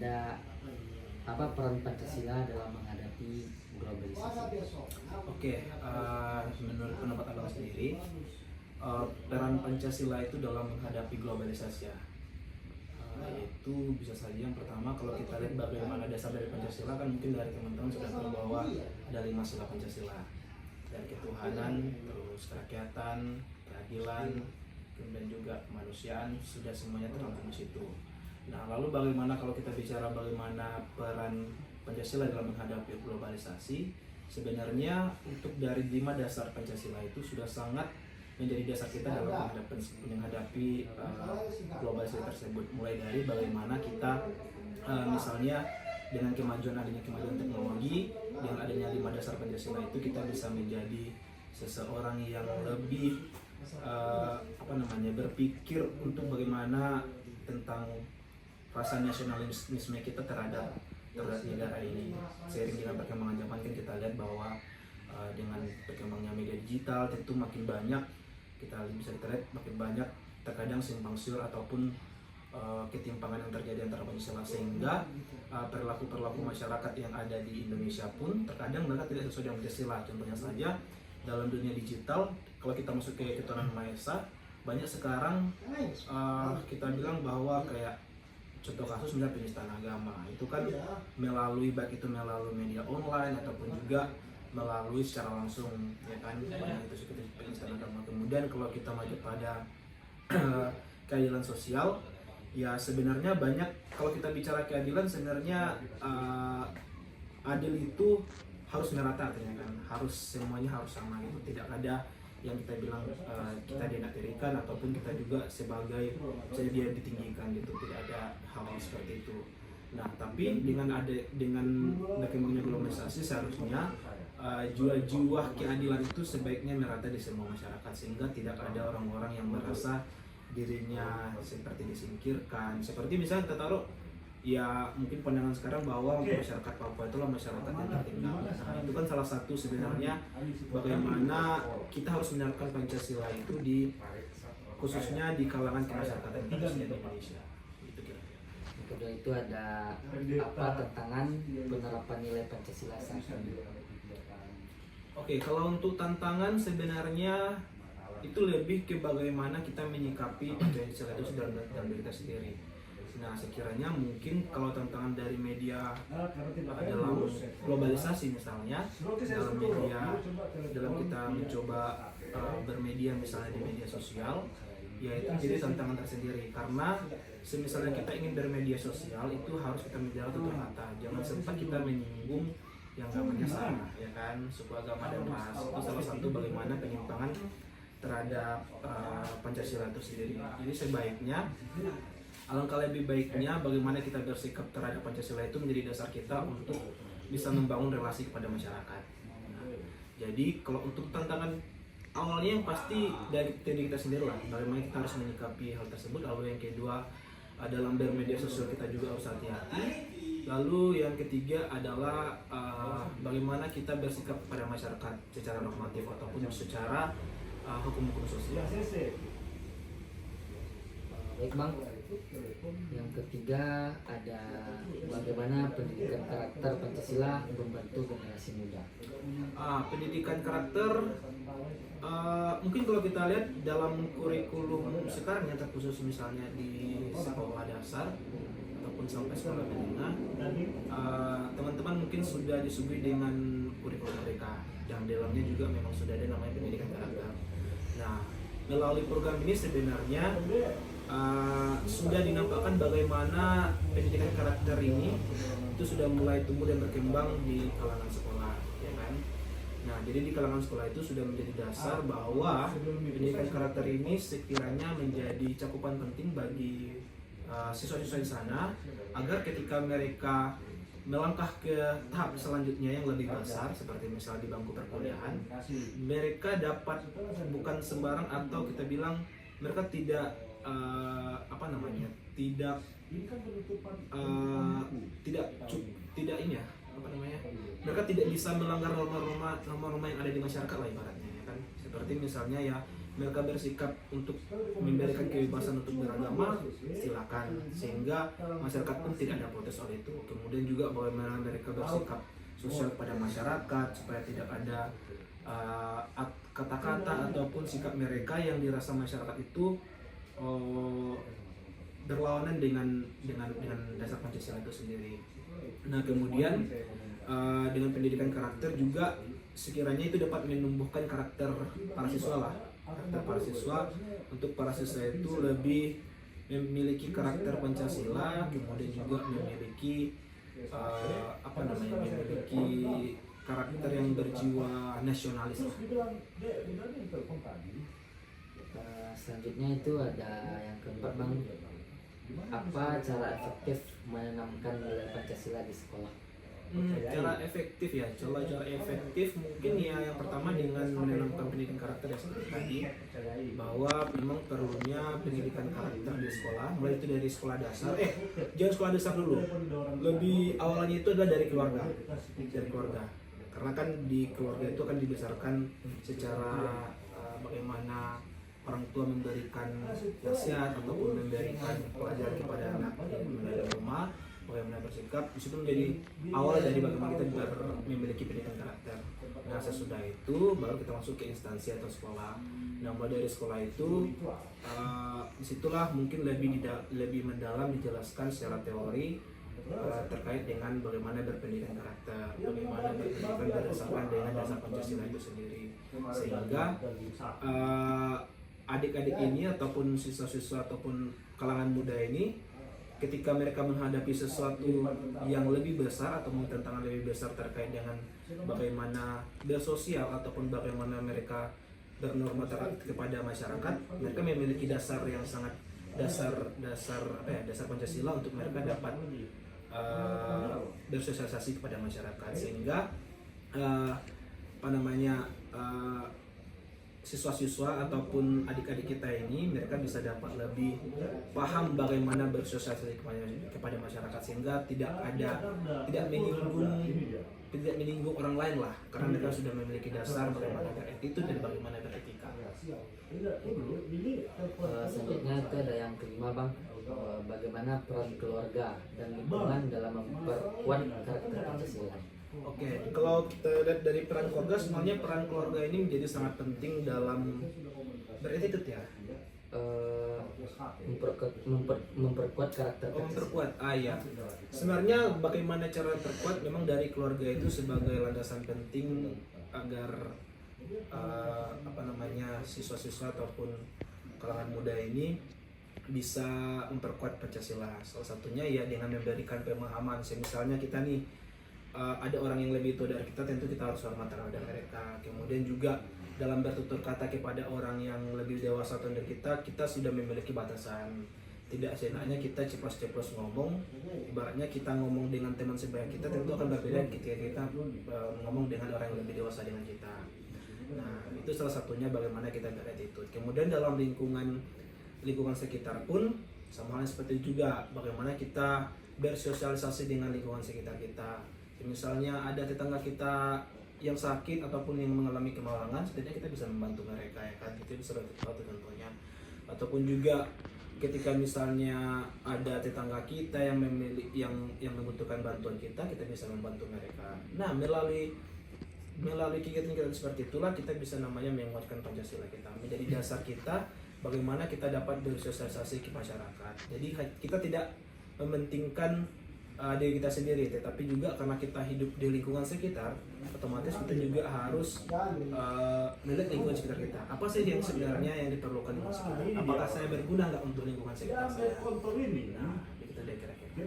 ada apa peran Pancasila dalam menghadapi globalisasi? Oke, menurut pendapat Abang sendiri, peran Pancasila itu dalam menghadapi globalisasi ya, yaitu bisa saja yang pertama kalau kita lihat bagaimana dasar dari Pancasila, kan mungkin dari teman-teman sudah tahu bahwa ada 5 sila Pancasila, dari ketuhanan, terus kerakyatan, keadilan, kemudian juga kemanusiaan, sudah semuanya terangkum di situ. Nah, lalu bagaimana kalau kita bicara bagaimana peran Pancasila dalam menghadapi globalisasi? Sebenarnya untuk dari 5 dasar Pancasila itu sudah sangat menjadi dasar kita dalam menghadapi globalisasi tersebut. Mulai dari bagaimana kita misalnya dengan adanya kemajuan teknologi, dengan adanya 5 dasar Pancasila itu kita bisa menjadi seseorang yang lebih berpikir untuk bagaimana tentang rasa nasionalisme kita terhadap negara ini. Seiring dengan perkembangan zaman kan kita lihat bahwa dengan berkembangnya media digital tentu makin banyak kita lihat makin banyak terkadang simpang siur ataupun ketimpangan yang terjadi antara Pancasila, sehingga perilaku masyarakat yang ada di Indonesia pun terkadang mereka tidak sesuai dengan Pancasila. Contohnya saja dalam dunia digital, kalau kita masuk ke ketuhanan Maha Esa, banyak sekarang kita bilang bahwa kayak contoh kasus misalnya penistaan agama itu kan melalui baik itu melalui media online ataupun juga melalui secara langsung, ya kan, banyak itu seperti penistaan agama. Kemudian kalau kita maju pada keadilan sosial, ya sebenarnya banyak, kalau kita bicara keadilan sebenarnya adil itu harus merata, artinya kan harus semuanya harus sama gitu, tidak ada yang kita bilang kita dinaterikan ataupun kita juga sebagai saya dia ditinggikan gitu, tidak ada hal seperti itu. Nah, tapi dengan berkembangnya globalisasi seharusnya jiwa-jiwa keadilan itu sebaiknya merata di semua masyarakat, sehingga tidak ada orang-orang yang merasa dirinya seperti disingkirkan. Seperti misalnya kita taruh ya mungkin pandangan sekarang bahwa masyarakat Papua itulah masyarakat yang tertinggal. Nah, itu kan salah satu sebenarnya bagaimana kita harus menerapkan Pancasila itu khususnya di kalangan kemasyarakatan yang ada di Indonesia. Itu kira-kira. Kedua itu ada apa tantangan penerapan nilai Pancasila saat ini? Oke, kalau untuk tantangan sebenarnya itu lebih ke bagaimana kita menyikapi Pancasila itu dalam diri kita sendiri. Nah, sekiranya mungkin kalau tantangan dari media dalam globalisasi misalnya, dalam kita mencoba bermedia misalnya di media sosial, ya itu jadi tantangan tersendiri, karena misalnya kita ingin bermedia sosial itu harus kita menjaga tutur kata, jangan sempat kita menyinggung yang namanya sara, ya kan, suku, agama, dan ras. Itu salah satu bagaimana penyimpangan terhadap Pancasila itu sendiri. Jadi sebaiknya, alangkah lebih baiknya bagaimana kita bersikap terhadap Pancasila itu menjadi dasar kita untuk bisa membangun relasi kepada masyarakat. Nah, jadi kalau untuk tantangan awalnya yang pasti dari diri kita sendiri lah, bagaimana kita harus menyikapi hal tersebut. Lalu yang kedua, dalam bermedia sosial kita juga harus hati-hati. Lalu yang ketiga adalah bagaimana kita bersikap kepada masyarakat secara normatif ataupun secara hukum-hukum sosial. Baik Bang, yang ketiga ada bagaimana pendidikan karakter Pancasila membantu generasi muda. Pendidikan karakter mungkin kalau kita lihat dalam kurikulum sekarang yang terkhusus misalnya di sekolah dasar ataupun sampai sekolah menengah, teman-teman mungkin sudah disuguhi dengan kurikulum mereka, dan dalamnya juga memang sudah ada namanya pendidikan karakter. Nah, melalui program ini sebenarnya sudah dinampakkan bagaimana pendidikan karakter ini itu sudah mulai tumbuh dan berkembang di kalangan sekolah, ya kan. Nah, jadi di kalangan sekolah itu sudah menjadi dasar bahwa pendidikan karakter ini sekiranya menjadi cakupan penting bagi siswa-siswa di sana, agar ketika mereka melangkah ke tahap selanjutnya yang lebih besar seperti misalnya di bangku perkuliahan, mereka dapat bukan sembarang, atau kita bilang mereka tidak mereka tidak bisa melanggar norma-norma yang ada di masyarakat lah ibaratnya, ya kan. Seperti misalnya ya mereka bersikap untuk memberikan kebebasan untuk beragama, silakan, sehingga masyarakat pun tidak ada protes soal itu. Kemudian juga bagaimana mereka bersikap sosial kepada masyarakat supaya tidak ada kata-kata ataupun sikap mereka yang dirasa masyarakat itu berlawanan dengan dasar Pancasila itu sendiri. Nah, kemudian dengan pendidikan karakter juga sekiranya itu dapat menumbuhkan karakter para siswa lah. Karakter para siswa, untuk para siswa itu lebih memiliki karakter Pancasila, kemudian juga memiliki memiliki karakter yang berjiwa nasionalis lah. Selanjutnya itu ada yang keempat Bang, apa cara efektif menanamkan nilai Pancasila di sekolah? Cara efektif ya, cara efektif mungkin ya yang pertama dengan menanamkan pendidikan karakter yang seperti tadi, bahwa memang perlunya pendidikan karakter di sekolah, mulai itu dari sekolah dasar, jangan sekolah dasar dulu, lebih awalnya itu adalah dari keluarga, karena kan di keluarga itu akan dibesarkan secara bagaimana orang tua memberikan nasihat ataupun memberikan pelajaran kepada anak di rumah, bagaimana bersikap. Di situ menjadi awal dari bagaimana kita memiliki pendidikan karakter. Nah, sesudah itu baru kita masuk ke instansi atau sekolah. Nah, mulai dari sekolah itu disitulah mungkin lebih mendalam dijelaskan secara teori terkait dengan bagaimana berpendidikan karakter, bagaimana berpendidikan berdasarkan dengan dasar Pancasila itu sendiri, sehingga adik-adik ini ataupun siswa-siswa ataupun kalangan muda ini ketika mereka menghadapi sesuatu yang lebih besar atau tantangan lebih besar terkait dengan bagaimana bersosial ataupun bagaimana mereka bernorma kepada masyarakat, mereka memiliki dasar yang sangat dasar Pancasila untuk mereka dapat bersosialisasi kepada masyarakat, sehingga siswa-siswa ataupun adik-adik kita ini mereka bisa dapat lebih paham bagaimana bersosialisasi kepada masyarakat, sehingga tidak menyinggung orang lain lah, karena mereka sudah memiliki dasar bagaimana beretitude dan bagaimana beretika. Selanjutnya itu ada yang kelima Bang, bagaimana peran keluarga dan lingkungan dalam memperkuat karakter Pancasila? Oke, kalau kita lihat dari peran keluarga, sebenarnya peran keluarga ini menjadi sangat penting dalam beretitude ya. Memperkuat karakter Pancasila. Ya. Sebenarnya bagaimana cara perkuat, memang dari keluarga itu sebagai landasan penting agar siswa-siswa ataupun kalangan muda ini bisa memperkuat Pancasila. Salah satunya ya dengan memberikan pemahaman. Misalnya kita nih ada orang yang lebih tua dari kita, tentu kita harus hormat terhadap mereka. Kemudian juga dalam bertutur kata kepada orang yang lebih dewasa dari kita sudah memiliki batasan. Tidak seenaknya kita ceplos-ceplos ngomong. Ibaratnya kita ngomong dengan teman sebaya kita tentu akan berbeda ketika kita ngomong dengan orang yang lebih dewasa dengan kita. Nah, itu salah satunya bagaimana kita beretitude. Kemudian dalam lingkungan sekitar pun sama halnya seperti juga bagaimana kita bersosialisasi dengan lingkungan sekitar kita. Misalnya ada tetangga kita yang sakit ataupun yang mengalami kemalangan, setidaknya kita bisa membantu mereka, ya kan, itu bisa bantu contohnya. Ataupun juga ketika misalnya ada tetangga kita yang membutuhkan bantuan kita bisa membantu mereka. Nah, melalui kegiatan seperti itulah kita bisa menguatkan Pancasila kita, menjadi dasar kita bagaimana kita dapat bersosialisasi ke masyarakat. Jadi kita tidak mementingkan diri kita sendiri, tetapi juga karena kita hidup di lingkungan sekitar, otomatis kita juga harus melihat lingkungan sekitar kita. Apa sih yang sebenarnya yang diperlukan lingkungan sekitar? Apakah saya berguna nggak untuk lingkungan sekitar saya? Nah, kita kira-kira.